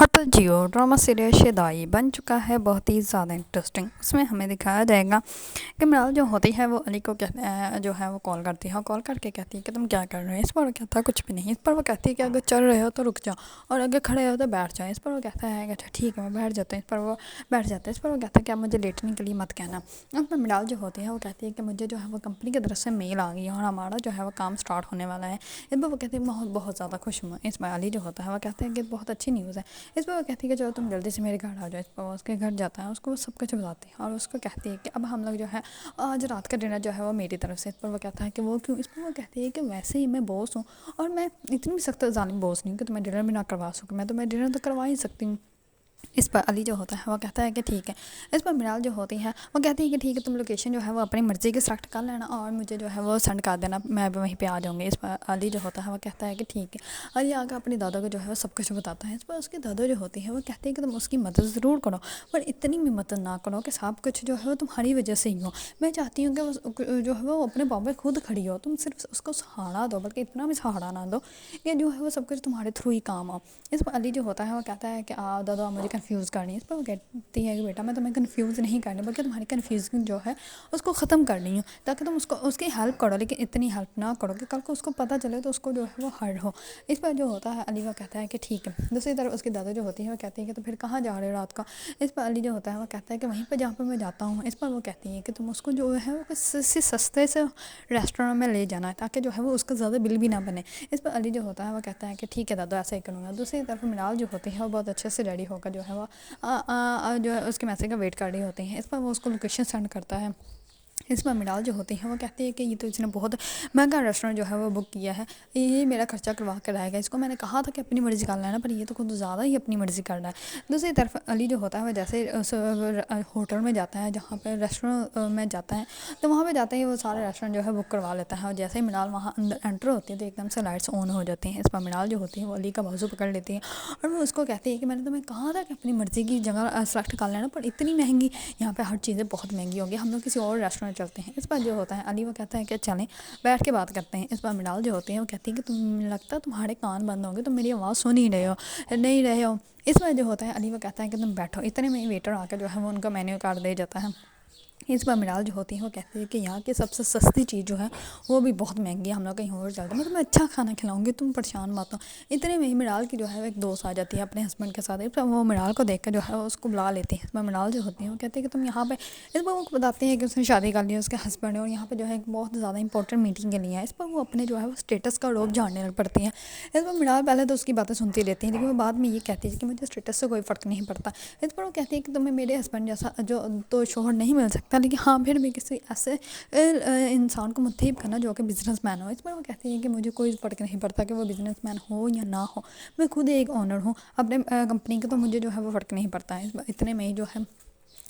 Hotel जियो drama serial शेदाई बन चुका है बहुत ही ज़्यादा इंटरेस्टिंग। उसमें हमें दिखाया जाएगा कि मृणाल जो होती है वो अली को जो है वो कॉल करती है और कॉल करके कहती है कि तुम क्या कर रहे हो। इस पर वो कहता है कुछ भी नहीं। इस पर वो कहती है कि अगर चल रहे हो तो रुक जाओ और अगर खड़े हो तो बैठ जाओ। इस पर वो कहता है कि अच्छा ठीक है मैं बैठ जाता हूँ। इस पर वो बैठ जाता है। इस पर वो कहता है कि आप मुझे लेटने के लिए मत कहना। इस पर मृणाल जो होती है वो कहती है कि मुझे जो है वो कंपनी की तरफ से मेल आ गई है और हमारा जो है वो काम स्टार्ट होने वाला है। इस पर वो कहती है बहुत बहुत ज़्यादा खुश हूँ। इस पर अली जो होता है वो कहते हैं कि बहुत अच्छी न्यूज़ है। इस पर वो कहती है कि चलो तुम जल्दी से मेरे घर आ जाओ। इस पर वो उसके घर जाता है, उसको सब कुछ बताती है और उसको कहती है कि अब हम लोग जो है आज रात का डिनर जो है वो मेरी तरफ से। इस पर वो कहता है कि वो क्यों। इस पर वो कहती है कि वैसे ही मैं बॉस हूँ और मैं इतनी भी सख्त जालिम बॉस नहीं हूँ कि तुम्हें डिनर भी ना करवा सकूँ। मैं तुम्हें डिनर तो करवा ही सकती हूँ। इस पर अली जो होता है वो कहता है कि ठीक है। इस पर मृणाल जो होती है वो कहती है कि ठीक है तुम लोकेशन जो है वो अपनी मर्ज़ी के सेलेक्ट कर लेना और मुझे जो है वो सेंड कर देना, मैं भी वहीं पे आ जाऊँगी। इस पर अली जो होता है वो कहता है कि ठीक है। अली आकर अपने दादा को जो है वो सब कुछ बताता है। इस पर उसकी दादा जो होती है वो कहती है कि तुम उसकी मदद ज़रूर करो पर इतनी भी मदद ना करो कि सब कुछ जो है वो तुम्हारी वजह से ही हो। मैं चाहती हूँ कि वो जो है वो अपने पाँव पे खुद खड़ी हो। तुम सिर्फ उसको सहारा दो, बल्कि इतना भी सहारा ना दो कि जो है वो सब कुछ तुम्हारे थ्रू ही काम हो। इस पर अली जो होता है वो कहता है कि दादा मुझे कन्फ्यूज़ करनी है। इस पर वो कहती है कि बेटा मैं तुम्हें कन्फ्यूज़ नहीं करनी बल्कि तुम्हारी कन्फ्यूजन जो है उसको ख़त्म करनी है ताकि तुम उसको उसकी हेल्प करो, लेकिन इतनी हेल्प ना करो कि कल को उसको पता चले तो उसको जो है वो हर्ट हो। इस पर जो होता है अली वो कहता है कि ठीक है। दूसरी तरफ उसकी दादा जो होती है वो कहती है कि तो फिर कहाँ जा रहे हो रात का। इस पर अली जो होता है वो कहता है कि वहीं पर जहाँ पर मैं जाता हूँ। इस पर वो कहती है कि तुम उसको जो है वो किसी सस्ते से रेस्टोरेंट में ले जाना है ताकि जो है वो उसका ज़्यादा बिल भी ना बने। इस पर अली जो होता है वो कहता है कि ठीक है दादा ऐसा ही करूँगा। दूसरी तरफ मृणाल जो होती है वो बहुत अच्छे से रेडी होकर जो है वो जो है उसके मैसेज का वेट कर रही होती हैं। इस पर वो उसको लोकेशन सेंड करता है। इस पर मृणाल जो होती है वो कहती है कि ये तो इसने बहुत महंगा रेस्टोरेंट जो है वो बुक किया है, ये मेरा खर्चा करवा कर आएगा। इसको मैंने कहा था कि अपनी मर्ज़ी कर लेना पर ये तो खुद ज़्यादा ही अपनी मर्ज़ी कर रहा है। दूसरी तरफ अली जो होता है वो जैसे उस होटल में जाता है जहाँ पर रेस्टोरेंट में जाता है तो वहाँ पे जाते ही वो सारे रेस्टोरेंट जो है बुक करवा लेता है और जैसे ही मृणाल वहाँ अंदर एंटर होती है तो एकदम से लाइट्स ऑन हो जाती हैं। इस पर मृणाल जो होती है वो अली का बाजू पकड़ लेती है और वो उसको कहती है कि मैंने तुम्हें कहा था कि अपनी मर्ज़ी की जगह सेलेक्ट कर लेना पर इतनी महंगी, यहाँ पे हर चीज़ें बहुत महंगी होंगी, हम लोग किसी और रेस्टोरेंट चलते हैं। इस पर जो होता है अली वो कहता है कि चलें बैठ के बात करते हैं। इस पर मृणाल जो होती है वो कहती है कि तुम लगता है तुम्हारे कान बंद होंगे, तुम मेरी आवाज़ सुन ही नहीं रहे हो। इस पर जो होता है अली वो कहता है कि तुम बैठो। इतने में ही वेटर आकर जो है वो उनका मेन्यू कार्ड दे जाता है। इस पर मृणाल जो होती है वो कहती है कि यहाँ की सबसे सस्ती चीज़ जो है वो भी बहुत महंगी है, हम लोग कहीं और चलते हैं, मैं तुम्हें अच्छा खाना खिलाऊंगी, तुम परेशान मत हो। इतने में ही मृणाल की जो है एक दोस्त आ जाती है अपने हस्बैंड के साथ। इस पर वो मृणाल को देख कर जो है उसको बुला लेती है। इस पर मृणाल जो होती है वो कहती है कि तुम यहाँ पे, इस पर वो बताती है कि उसने शादी कर ली है, उसके हस्बैंड है और यहाँ पर जो है एक बहुत ज़्यादा इंपॉर्टेंट मीटिंग के लिए है। इस पर वो अपने जो है वो स्टेटस का रोब जानने लग पड़ती है। इस पर मृणाल पहले तो उसकी बातें सुनती रहती है लेकिन वो बाद में ये कहती है कि मुझे स्टेटस से कोई फ़र्क नहीं पड़ता। इस पर वो कहती है कि तुम्हें मेरे हस्बैंड जैसा जो तो शोहर नहीं मिल सकता, लेकिन हाँ फिर भी किसी ऐसे इंसान को मुंतखब करना जो कि बिजनेसमैन हो। इस पर वो कहती है कि मुझे कोई फ़र्क नहीं पड़ता कि वो बिजनेसमैन हो या ना हो, मैं खुद एक ऑनर हूँ अपने कंपनी का, तो मुझे जो है वो फ़र्क नहीं पड़ता है। इतने में ही जो है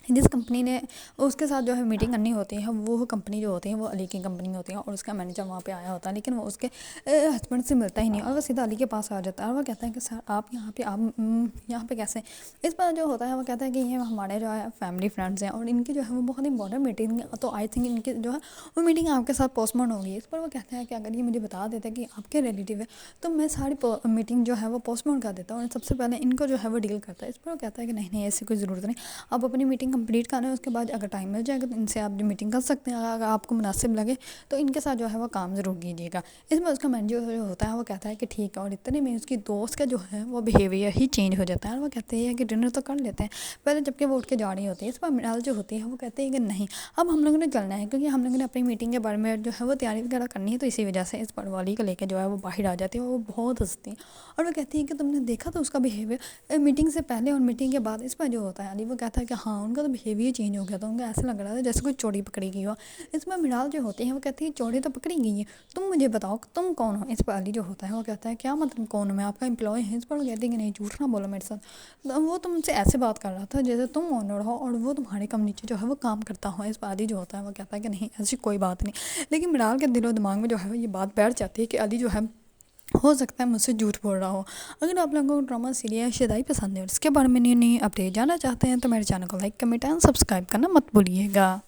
जिस कंपनी ने उसके साथ जो है मीटिंग करनी होती है वो कंपनी जो होती है वो अली की कंपनी होती है और उसका मैनेजर वहाँ पे आया होता है लेकिन वो उसके हस्बैंड से मिलता ही नहीं और वो सीधा अली के पास आ जाता है और वो कहता है कि सर आप यहाँ पे कैसे। इस पर जो होता है वो कहता है कि ये हमारे जो है फैमिली फ्रेंड्स हैं और इनकी जो है वो बहुत इंपॉर्टेंट मीटिंग है, तो आई थिंक इनकी जो है वो मीटिंग आपके साथ पोस्टपोन होगी। इस पर वो कहता है कि अगर ये मुझे बता देते कि आपके रिलेटिव है तो मैं सारी मीटिंग जो है वो पोस्टपोन कर देता हूँ और सबसे पहले इनको जो है वो डील करता है। इस पर वो कहता है कि नहीं ऐसी कोई ज़रूरत नहीं, आप अपनी मीटिंग कंप्लीट करना है, उसके बाद अगर टाइम मिल जाएगा तो इनसे आप जो मीटिंग कर सकते हैं, अगर आपको मुनासिब लगे तो इनके साथ जो है वो काम ज़रूर कीजिएगा। इसमें उसका मैनेजर जो होता है वो कहता है कि ठीक है और इतने में उसकी दोस्त का जो है वो बिहेवियर ही चेंज हो जाता है और वो कहते हैं कि डिनर तो कर लेते हैं पहले, जबकि वो उठ के जा रही होती है। इस पर मृणाल जो होती है वो कहते हैं कि नहीं अब हम लोगों ने चलना है क्योंकि हम लोगों ने अपनी मीटिंग के बारे में जो है वो तैयारी वगैरह करनी है, तो इसी वजह से इस पर वाली को लेकर जो है वो बाहर आ जाती है। वो बहुत हंसती है और वो कहती है कि तुमने देखा तो उसका बिहेवियर मीटिंग से पहले और मीटिंग के बाद। इस पर जो होता है अली वो कहता है कि हाँ उनका तो बिहेवियर चेंज हो गया था, उनको ऐसा लग रहा था जैसे कोई चोरी पकड़ी गई हो। इसमें मृणाल जो होती है वो कहती है चोरी तो पकड़ी गई है, तुम मुझे बताओ तुम कौन हो। इस पर अली जो होता है वो कहता है क्या मतलब कौन हो, मैं आपका एम्प्लॉय है। इस पर वो कहती है कि नहीं झूठ ना बोलो मेरे साथ, तो वो तुमसे ऐसे बात कर रहा था जैसे तुम ओनर हो और वो तुम्हारे कम नीचे जो है वो काम करता हो। इस पर अली जो होता है वो कहता है कि नहीं ऐसी कोई बात नहीं, लेकिन मृणाल के दिलो दिमाग में जो है ये बात बैठ जाती है कि अली जो है हो सकता है मुझसे झूठ बोल रहा हो। अगर आप लोगों को ड्रामा सीरियल शेदाई पसंद है और इसके बारे में नई नई अपडेट जानना चाहते हैं तो मेरे चैनल को लाइक कमेंट एंड सब्सक्राइब करना मत भूलिएगा।